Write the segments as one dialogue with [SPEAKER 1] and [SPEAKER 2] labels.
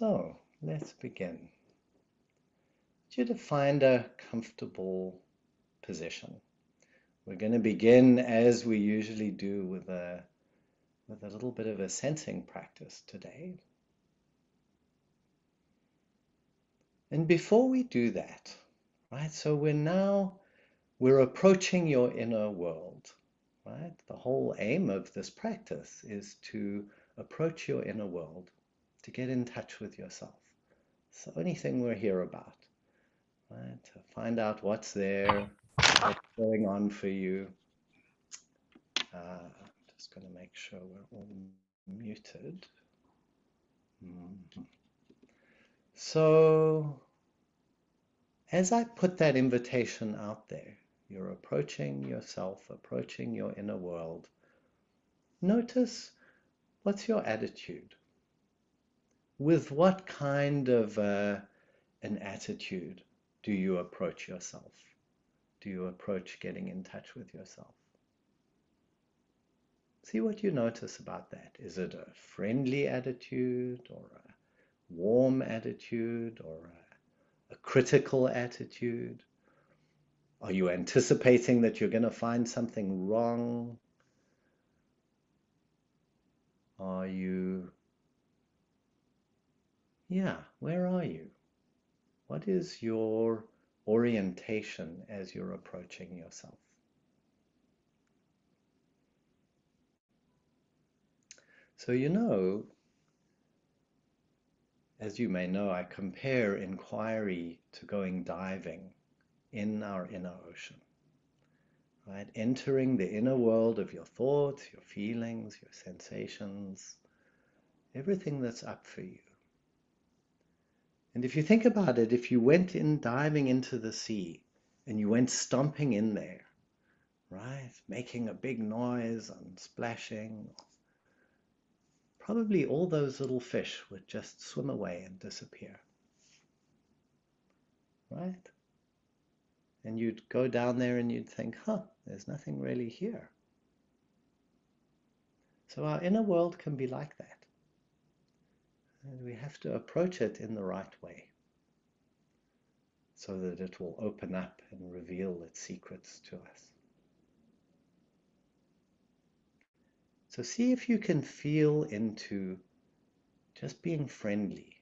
[SPEAKER 1] So let's begin. I want you to find a comfortable position. We're going to begin as we usually do with a little bit of a sensing practice today. And before we do that, right, so we're approaching your inner world, right? The whole aim of this practice is to approach your inner world, to get in touch with yourself. It's the only thing we're here about. Right, to find out what's there, what's going on for you. I'm just going to make sure we're all muted. So, as I put that invitation out there, you're approaching yourself, approaching your inner world. Notice, what's your attitude? With what kind of an attitude do you approach yourself? Do you approach getting in touch with yourself? See what you notice about that. Is it a friendly attitude or a warm attitude or a critical attitude? Are you anticipating that you're going to find something wrong? Are you, where are you? What is your orientation as you're approaching yourself? So as you may know, I compare inquiry to going diving in our inner ocean, right? Entering the inner world of your thoughts, your feelings, your sensations, everything that's up for you. And if you think about it, if you went in diving into the sea and you went stomping in there, right, making a big noise and splashing, probably all those little fish would just swim away and disappear, right? And you'd go down there and you'd think, there's nothing really here. So our inner world can be like that. And we have to approach it in the right way so that it will open up and reveal its secrets to us. So see if you can feel into just being friendly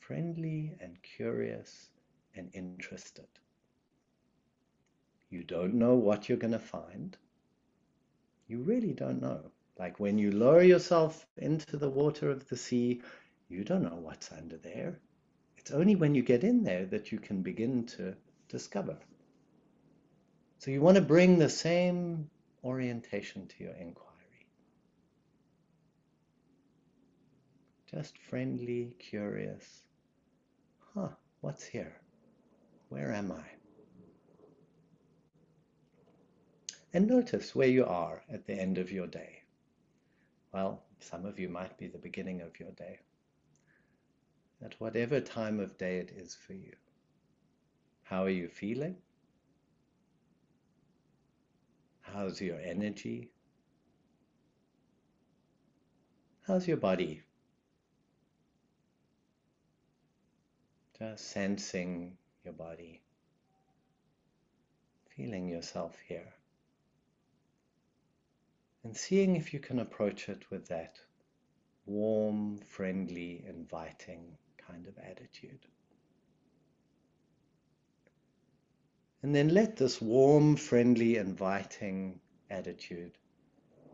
[SPEAKER 1] and curious and interested. You don't know what you're going to find. You really don't know. Like when you lower yourself into the water of the sea, you don't know what's under there. It's only when you get in there that you can begin to discover. So you want to bring the same orientation to your inquiry. Just friendly, curious. What's here? Where am I? And notice where you are at the end of your day. Well, some of you might be the beginning of your day. At whatever time of day it is for you. How are you feeling? How's your energy? How's your body? Just sensing your body. Feeling yourself here. And seeing if you can approach it with that warm, friendly, inviting kind of attitude. And then let this warm, friendly, inviting attitude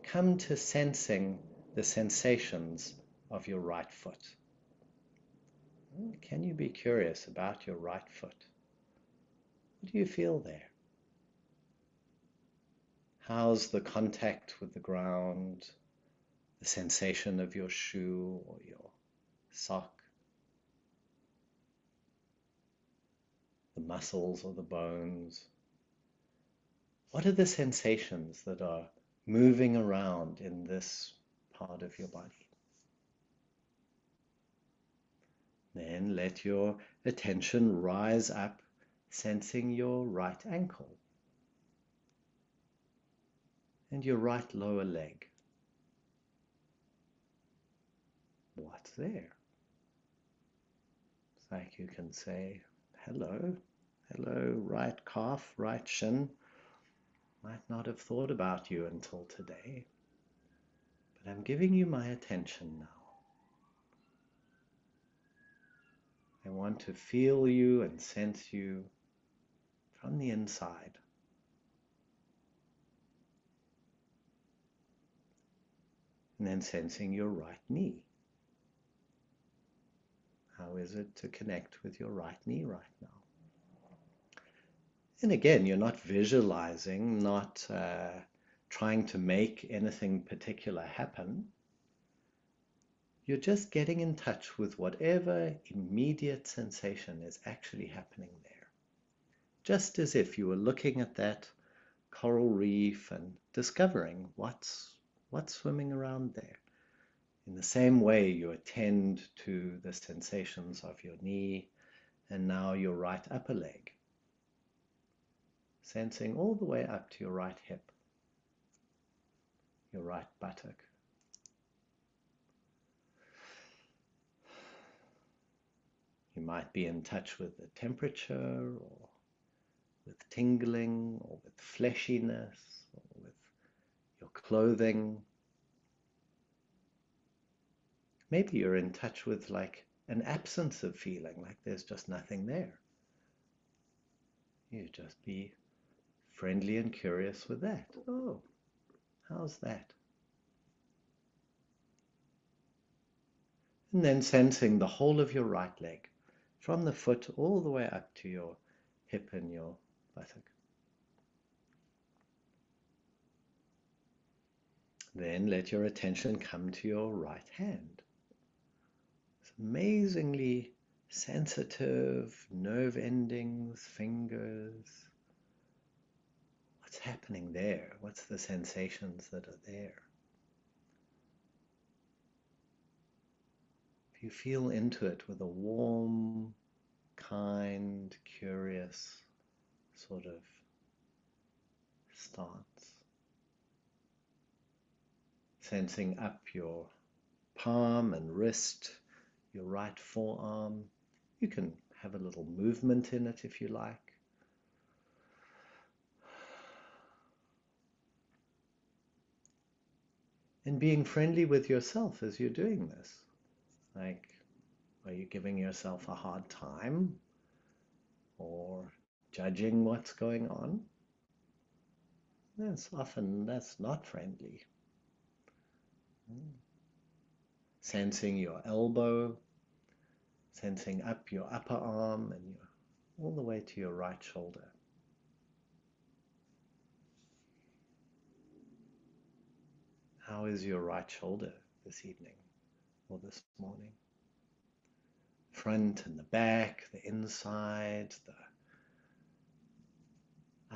[SPEAKER 1] come to sensing the sensations of your right foot. Can you be curious about your right foot? What do you feel there? How's the contact with the ground, the sensation of your shoe or your sock, the muscles or the bones? What are the sensations that are moving around in this part of your body? Then let your attention rise up, sensing your right ankle and your right lower leg. What's there? It's like you can say, hello, hello, right calf, right shin. Might not have thought about you until today, but I'm giving you my attention now. I want to feel you and sense you from the inside. And then sensing your right knee. How is it to connect with your right knee right now? And again, you're not visualizing, not trying to make anything particular happen. You're just getting in touch with whatever immediate sensation is actually happening there. Just as if you were looking at that coral reef and discovering what's swimming around there. In the same way, you attend to the sensations of your knee and now your right upper leg, sensing all the way up to your right hip, your right buttock. You might be in touch with the temperature, or with tingling, or with fleshiness, or with your clothing. Maybe you're in touch with like an absence of feeling, like there's just nothing there. You just be friendly and curious with that. Oh, how's that? And then sensing the whole of your right leg, from the foot all the way up to your hip and your buttock. Then let your attention come to your right hand. It's amazingly sensitive nerve endings, fingers. What's happening there? What's the sensations that are there? If you feel into it with a warm, kind, curious sort of stance. Sensing up your palm and wrist, your right forearm. You can have a little movement in it if you like. And being friendly with yourself as you're doing this. Like, are you giving yourself a hard time? Or judging what's going on? That's not friendly. Sensing your elbow, sensing up your upper arm and all the way to your right shoulder. How is your right shoulder this evening or this morning? Front and the back, the inside, the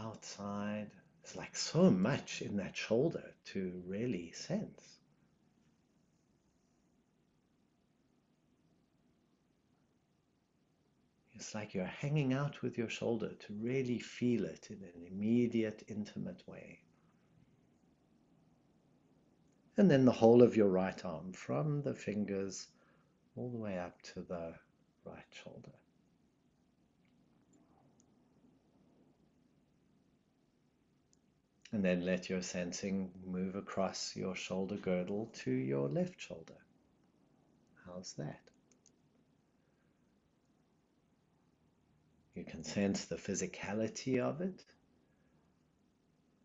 [SPEAKER 1] outside. It's like so much in that shoulder to really sense. It's like you're hanging out with your shoulder to really feel it in an immediate, intimate way. And then the whole of your right arm, from the fingers all the way up to the right shoulder. And then let your sensing move across your shoulder girdle to your left shoulder. How's that? You can sense the physicality of it.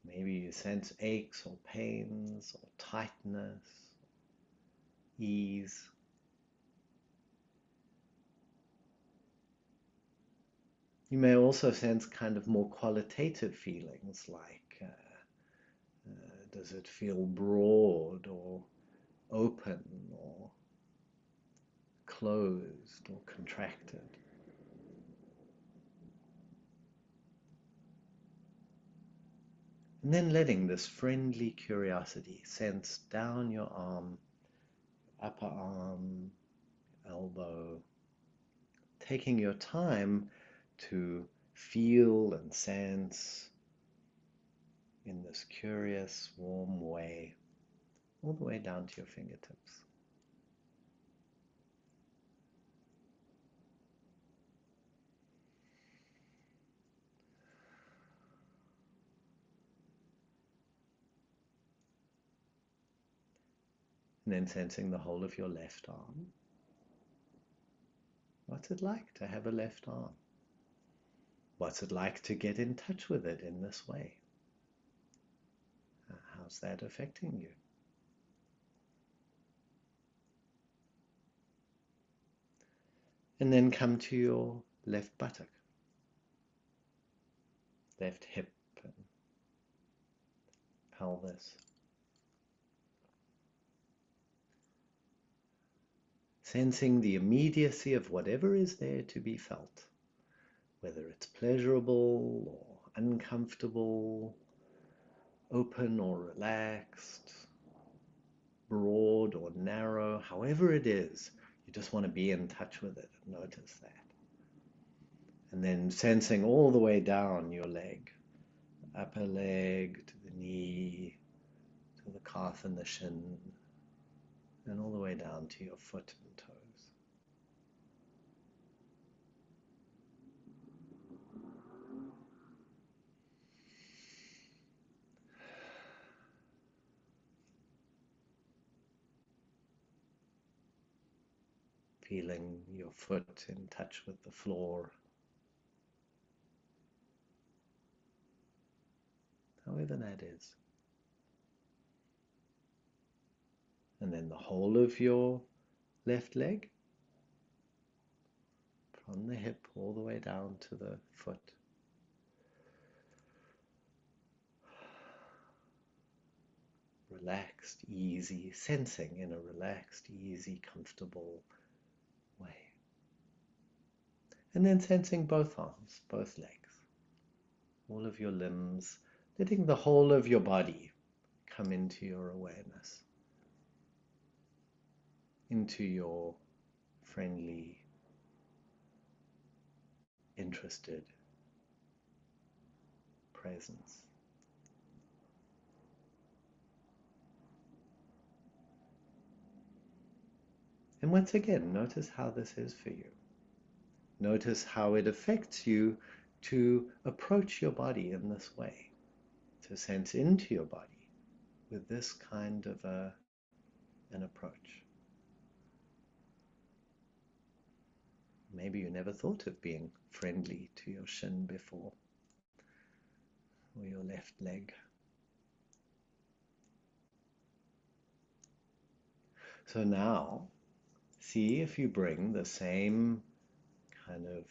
[SPEAKER 1] Maybe you sense aches or pains or tightness, ease. You may also sense kind of more qualitative feelings like does it feel broad or open or closed or contracted? And then letting this friendly curiosity sense down your arm, upper arm, elbow, taking your time to feel and sense in this curious, warm way, all the way down to your fingertips. And then sensing the whole of your left arm. What's it like to have a left arm? What's it like to get in touch with it in this way? How's that affecting you? And then come to your left buttock, left hip and pelvis. Sensing the immediacy of whatever is there to be felt, whether it's pleasurable or uncomfortable, open or relaxed, broad or narrow, however it is, you just want to be in touch with it and notice that. And then sensing all the way down your leg, upper leg to the knee, to the calf and the shin, and all the way down to your foot and toes. Feeling your foot in touch with the floor, however that is. And then the whole of your left leg, from the hip all the way down to the foot. Relaxed, easy, sensing in a relaxed, easy, comfortable way. And then sensing both arms, both legs, all of your limbs, letting the whole of your body come into your awareness, into your friendly, interested presence. And once again, notice how this is for you. Notice how it affects you to approach your body in this way, to sense into your body with this kind of an approach. Maybe you never thought of being friendly to your shin before, or your left leg. So now, see if you bring the same kind of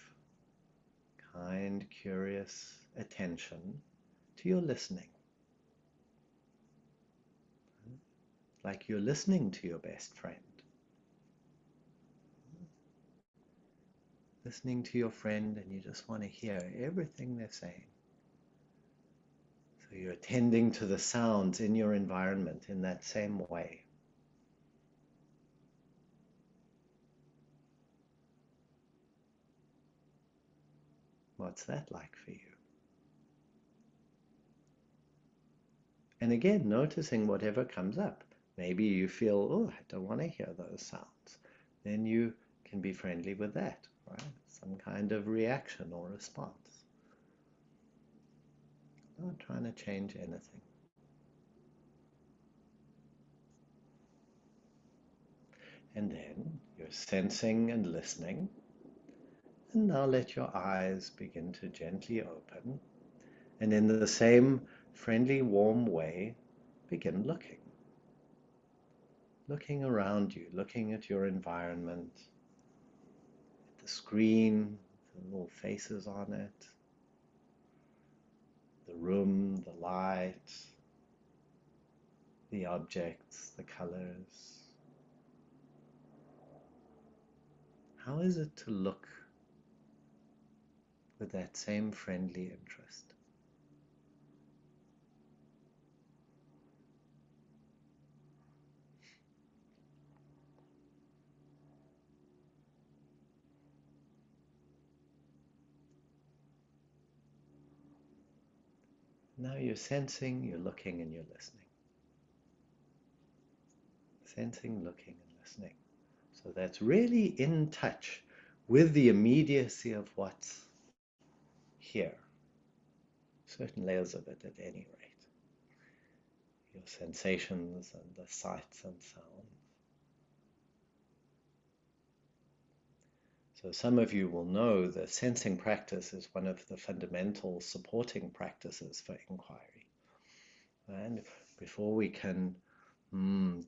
[SPEAKER 1] kind, curious attention to your listening. Like you're listening to your best friend. Listening to your friend and you just want to hear everything they're saying. So you're attending to the sounds in your environment in that same way. What's that like for you? And again, noticing whatever comes up. Maybe you feel, oh, I don't want to hear those sounds. Then you can be friendly with that, right? Some kind of reaction or response. Not trying to change anything. And then you're sensing and listening. And now let your eyes begin to gently open. And in the same friendly, warm way, begin looking. Looking around you, looking at your environment, at the screen, the little faces on it, the room, the light, the objects, the colors. How is it to look with that same friendly interest? Now you're sensing, you're looking, and you're listening. Sensing, looking, and listening. So that's really in touch with the immediacy of what's here. Certain layers of it at any rate. Your sensations and the sights and sounds. So some of you will know that sensing practice is one of the fundamental supporting practices for inquiry. And before we can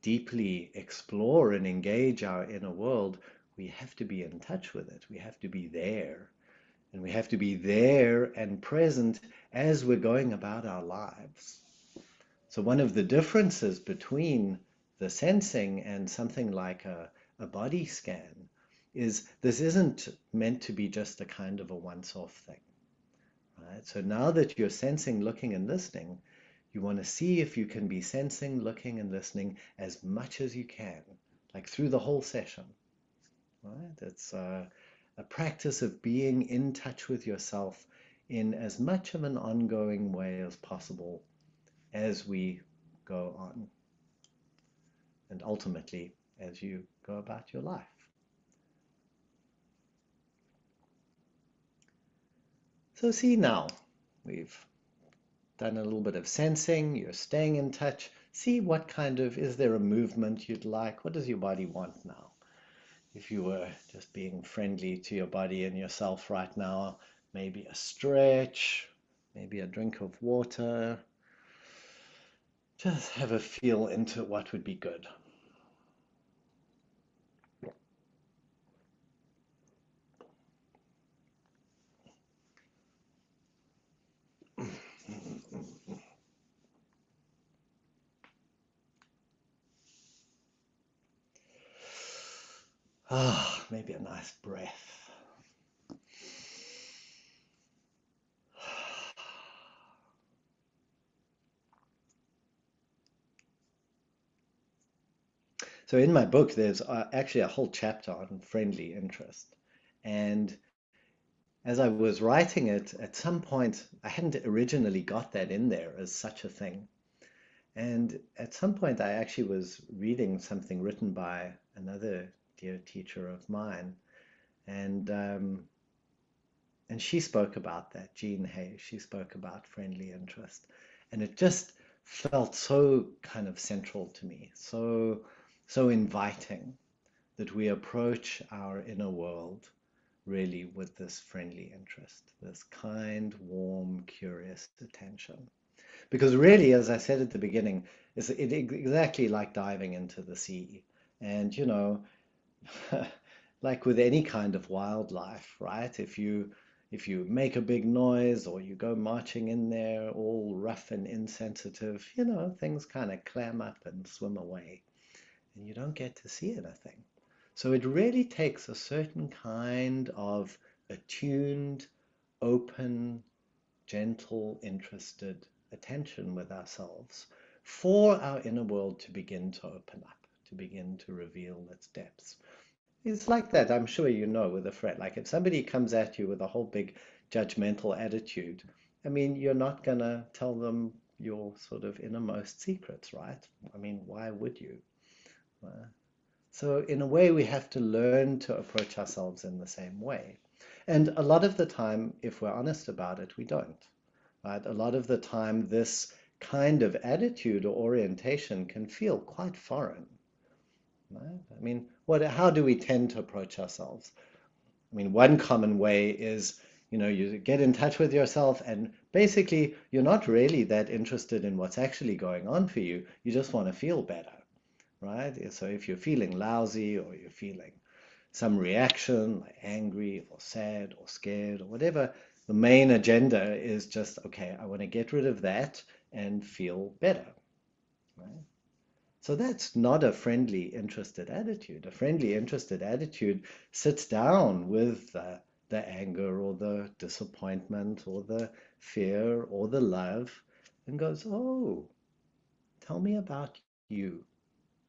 [SPEAKER 1] deeply explore and engage our inner world, we have to be in touch with it. We have to be there. And we have to be there and present as we're going about our lives. So one of the differences between the sensing and something like a body scan is this isn't meant to be just a kind of a once-off thing. Right? So now that you're sensing, looking, and listening, you want to see if you can be sensing, looking, and listening as much as you can, like through the whole session. Right? It's a practice of being in touch with yourself in as much of an ongoing way as possible as we go on, and ultimately as you go about your life. So see now, we've done a little bit of sensing, you're staying in touch. See what kind of, is there a movement you'd like? What does your body want now? If you were just being friendly to your body and yourself right now, maybe a stretch, maybe a drink of water. Just have a feel into what would be good. Maybe a nice breath. So in my book, there's actually a whole chapter on friendly interest. And as I was writing it, at some point, I hadn't originally got that in there as such a thing. And at some point, I actually was reading something written by another dear teacher of mine. And she spoke about that, Jean Hay. She spoke about friendly interest. And it just felt so kind of central to me, so inviting that we approach our inner world really with this friendly interest, this kind, warm, curious attention. Because really, as I said at the beginning, it's exactly like diving into the sea. And, like with any kind of wildlife, right? If you make a big noise or you go marching in there all rough and insensitive, things kind of clam up and swim away, and you don't get to see anything. So it really takes a certain kind of attuned, open, gentle, interested attention with ourselves for our inner world to begin to open up, to begin to reveal its depths. It's like that, I'm sure you know, with a friend. Like if somebody comes at you with a whole big judgmental attitude, I mean, you're not going to tell them your sort of innermost secrets, right? I mean, why would you? So in a way, we have to learn to approach ourselves in the same way. And a lot of the time, if we're honest about it, we don't. Right? A lot of the time, this kind of attitude or orientation can feel quite foreign. Right? I mean, how do we tend to approach ourselves? I mean, one common way is, you get in touch with yourself and basically you're not really that interested in what's actually going on for you. You just want to feel better, right? So if you're feeling lousy or you're feeling some reaction, like angry or sad or scared or whatever, the main agenda is just, okay, I want to get rid of that and feel better, right? So that's not a friendly, interested attitude. A friendly, interested attitude sits down with the anger or the disappointment or the fear or the love and goes, oh, tell me about you.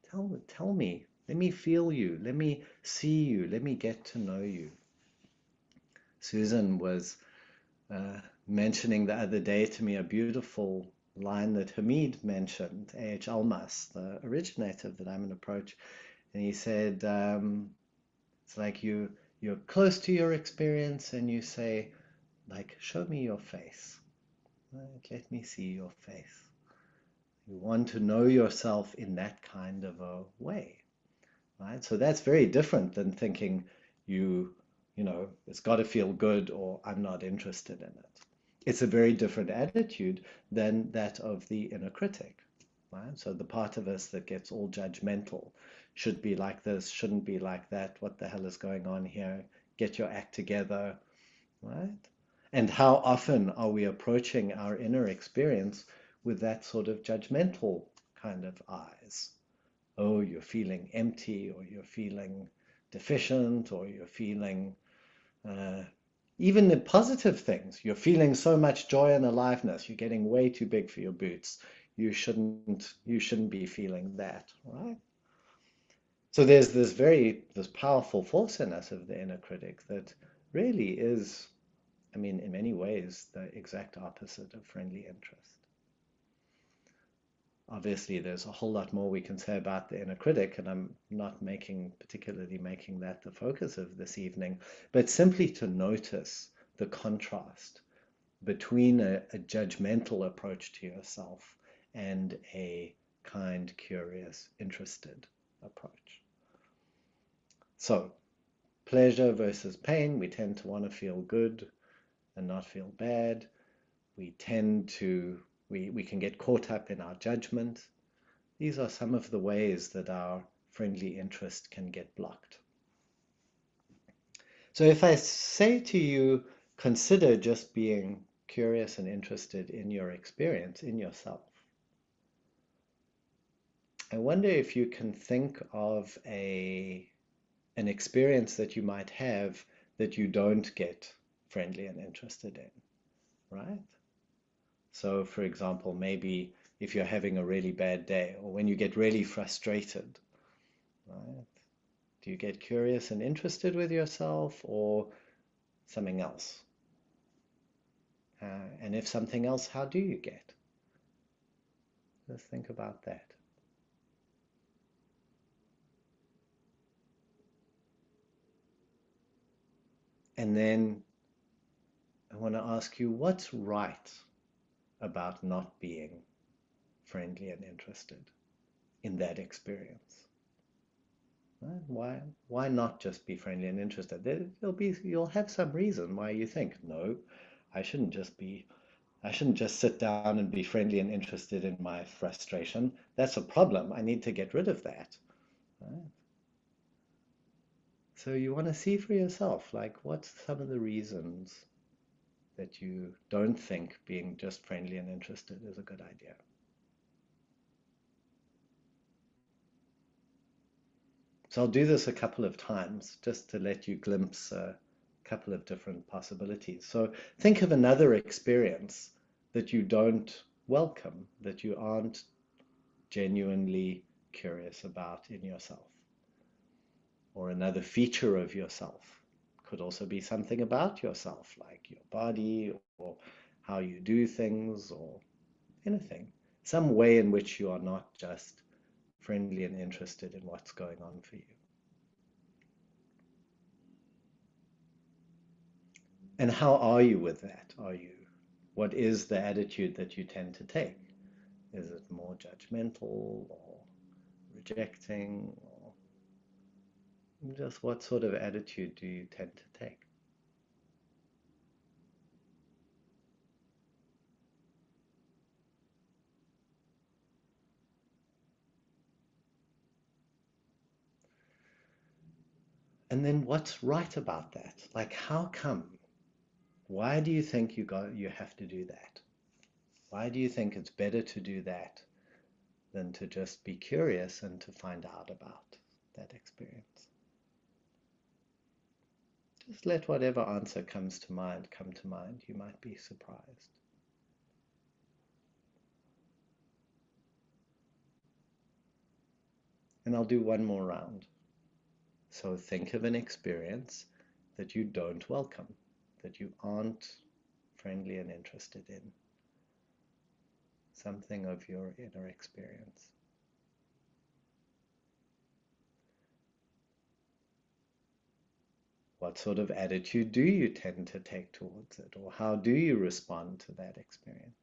[SPEAKER 1] Tell me. Let me feel you. Let me see you. Let me get to know you. Susan was mentioning the other day to me a beautiful line that Hamid mentioned, A.H. Almas, the originator of the Diamond Approach. And he said, it's like you're close to your experience and you say, like, show me your face. Right? Let me see your face. You want to know yourself in that kind of a way. Right? So that's very different than thinking you it's got to feel good or I'm not interested in it. It's a very different attitude than that of the inner critic, right? So the part of us that gets all judgmental, should be like this, shouldn't be like that, what the hell is going on here? Get your act together, right? And how often are we approaching our inner experience with that sort of judgmental kind of eyes? Oh, you're feeling empty, or you're feeling deficient, or you're feeling uh, even the positive things. You're feeling so much joy and aliveness. You're getting way too big for your boots. You shouldn't be feeling that, right? So there's this powerful force in us of the inner critic that really is, I mean, in many ways, the exact opposite of friendly interest. Obviously, there's a whole lot more we can say about the inner critic, and I'm not particularly making that the focus of this evening, but simply to notice the contrast between a judgmental approach to yourself and a kind, curious, interested approach. So, pleasure versus pain, we tend to want to feel good and not feel bad. We tend to, we can get caught up in our judgment. These are some of the ways that our friendly interest can get blocked. So if I say to you, consider just being curious and interested in your experience, in yourself, I wonder if you can think of an experience that you might have that you don't get friendly and interested in, right? So, for example, maybe if you're having a really bad day or when you get really frustrated, right? Do you get curious and interested with yourself or something else? And if something else, how do you get? Just think about that. And then I want to ask you, what's right about not being friendly and interested in that experience? Right? Why not just be friendly and interested? You'll have some reason why you think, no, I shouldn't just sit down and be friendly and interested in my frustration. That's a problem. I need to get rid of that. Right? So you want to see for yourself, like, what's some of the reasons that you don't think being just friendly and interested is a good idea? So I'll do this a couple of times just to let you glimpse a couple of different possibilities. So think of another experience that you don't welcome, that you aren't genuinely curious about in yourself, or another feature of yourself. Could also be something about yourself, like your body or how you do things or anything. Some way in which you are not just friendly and interested in what's going on for you. And how are you with that? What is the attitude that you tend to take? Is it more judgmental or rejecting, or just what sort of attitude do you tend to take? And then what's right about that? Like, how come? Why do you think you have to do that? Why do you think it's better to do that than to just be curious and to find out about that experience? Just let whatever answer comes to mind come to mind. You might be surprised. And I'll do one more round. So think of an experience that you don't welcome, that you aren't friendly and interested in. Something of your inner experience. What sort of attitude do you tend to take towards it, or how do you respond to that experience?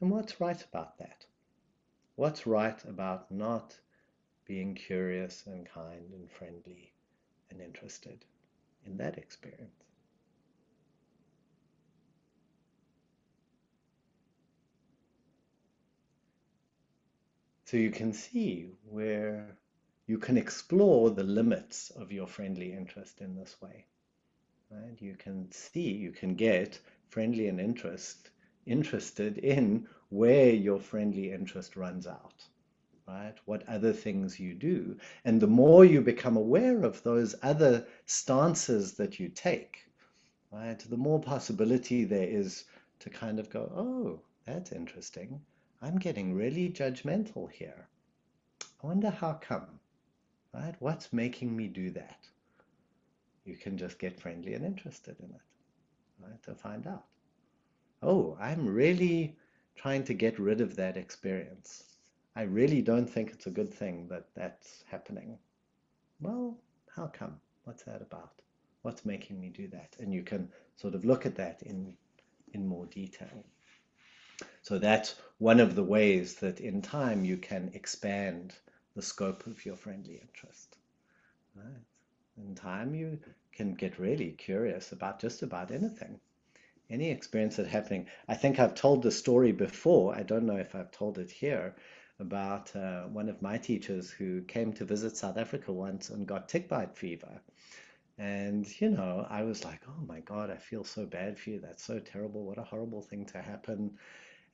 [SPEAKER 1] And what's right about that? What's right about not being curious and kind and friendly and interested in that experience? So you can see where you can explore the limits of your friendly interest in this way, right? You can see, you can get friendly and interested in where your friendly interest runs out, right? What other things you do. And the more you become aware of those other stances that you take, right, the more possibility there is to kind of go, oh, that's interesting. I'm getting really judgmental here. I wonder how come, right? What's making me do that? You can just get friendly and interested in it, right, to find out. Oh, I'm really trying to get rid of that experience. I really don't think it's a good thing that that's happening. Well, how come? What's that about? What's making me do that? And you can sort of look at that in more detail. So that's one of the ways that in time you can expand the scope of your friendly interest. Right? In time you can get really curious about just about anything, any experience that's happening. I think I've told the story before. I don't know if I've told it here about one of my teachers who came to visit South Africa once and got tick bite fever. And, I was like, oh my God, I feel so bad for you. That's so terrible. What a horrible thing to happen.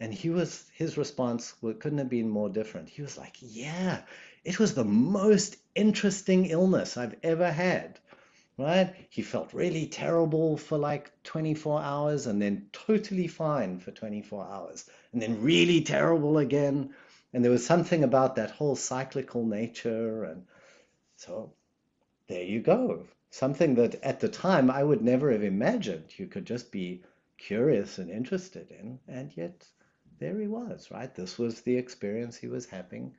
[SPEAKER 1] And his response couldn't have been more different. He was like, yeah, it was the most interesting illness I've ever had, right? He felt really terrible for like 24 hours and then totally fine for 24 hours and then really terrible again. And there was something about that whole cyclical nature. And so there you go. Something that at the time I would never have imagined you could just be curious and interested in. And yet there he was, right? This was the experience he was having.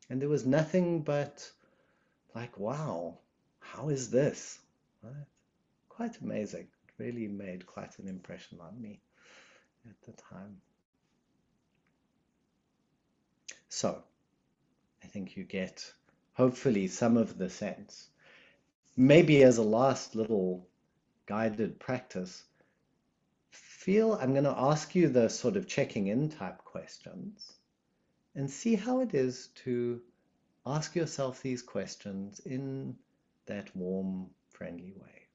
[SPEAKER 1] And there was nothing but like, wow, how is this? Right? Quite amazing. It really made quite an impression on me at the time. So I think you get hopefully some of the sense. Maybe as a last little guided practice, I'm going to ask you the sort of checking in type questions and see how it is to ask yourself these questions in that warm, friendly way.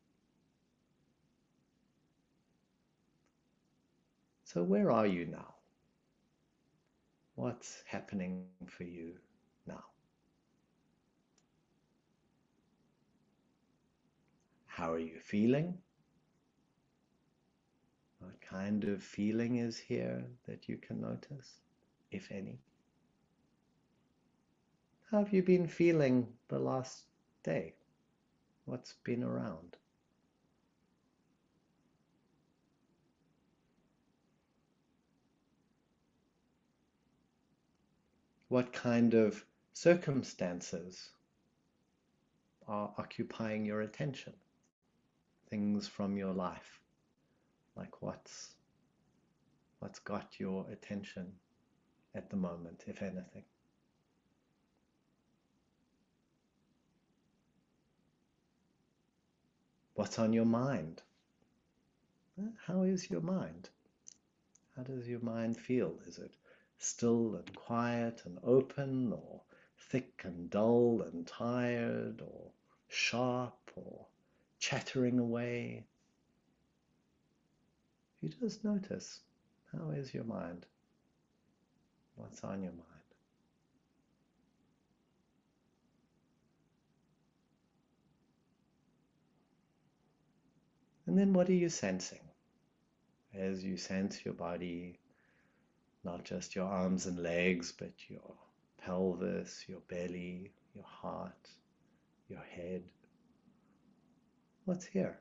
[SPEAKER 1] So where are you now? What's happening for you now? How are you feeling? What kind of feeling is here that you can notice, if any? How have you been feeling the last day? What's been around? What kind of circumstances are occupying your attention? Things from your life, like what's got your attention at the moment, if anything? What's on your mind? How is your mind? How does your mind feel? Is it still and quiet and open, or thick and dull and tired, or sharp, or chattering away? You just notice, how is your mind? What's on your mind? And then what are you sensing? As you sense your body, not just your arms and legs, but your pelvis, your belly, your heart, your head. What's here?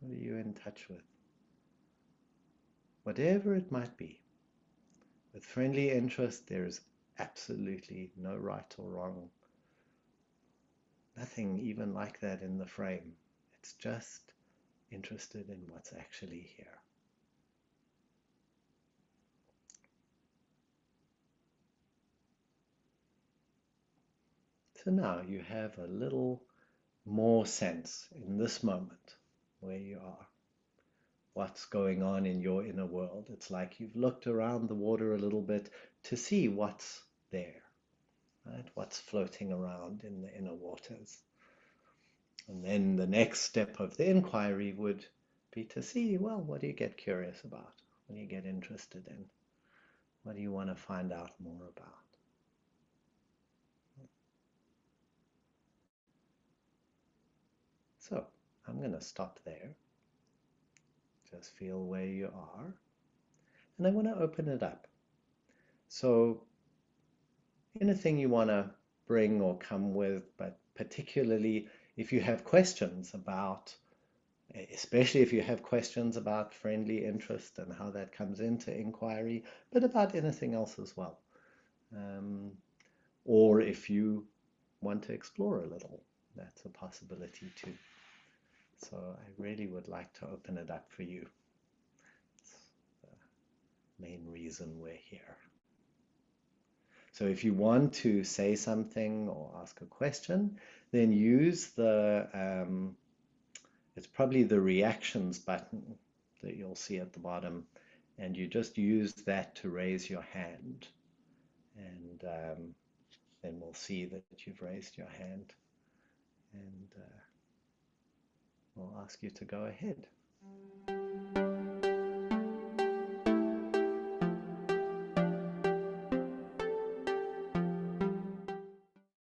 [SPEAKER 1] What are you in touch with? Whatever it might be. With friendly interest, there is absolutely no right or wrong. Nothing even like that in the frame. It's just interested in what's actually here. So now you have a little more sense in this moment where you are, what's going on in your inner world. It's like you've looked around the water a little bit to see what's there, right? What's floating around in the inner waters. And then the next step of the inquiry would be to see, well, what do you get curious about? What do you get interested in? What do you want to find out more about? So I'm going to stop there. Just feel where you are. And I want to open it up. So anything you want to bring or come with, but particularly if you have questions about, especially if you have questions about friendly interest and how that comes into inquiry, but about anything else as well. Or if you want to explore a little, that's a possibility too. So I really would like to open it up for you. It's the main reason we're here. So if you want to say something or ask a question, then use it's probably the reactions button that you'll see at the bottom, and you just use that to raise your hand. And then we'll see that you've raised your hand, and we'll ask you to go ahead.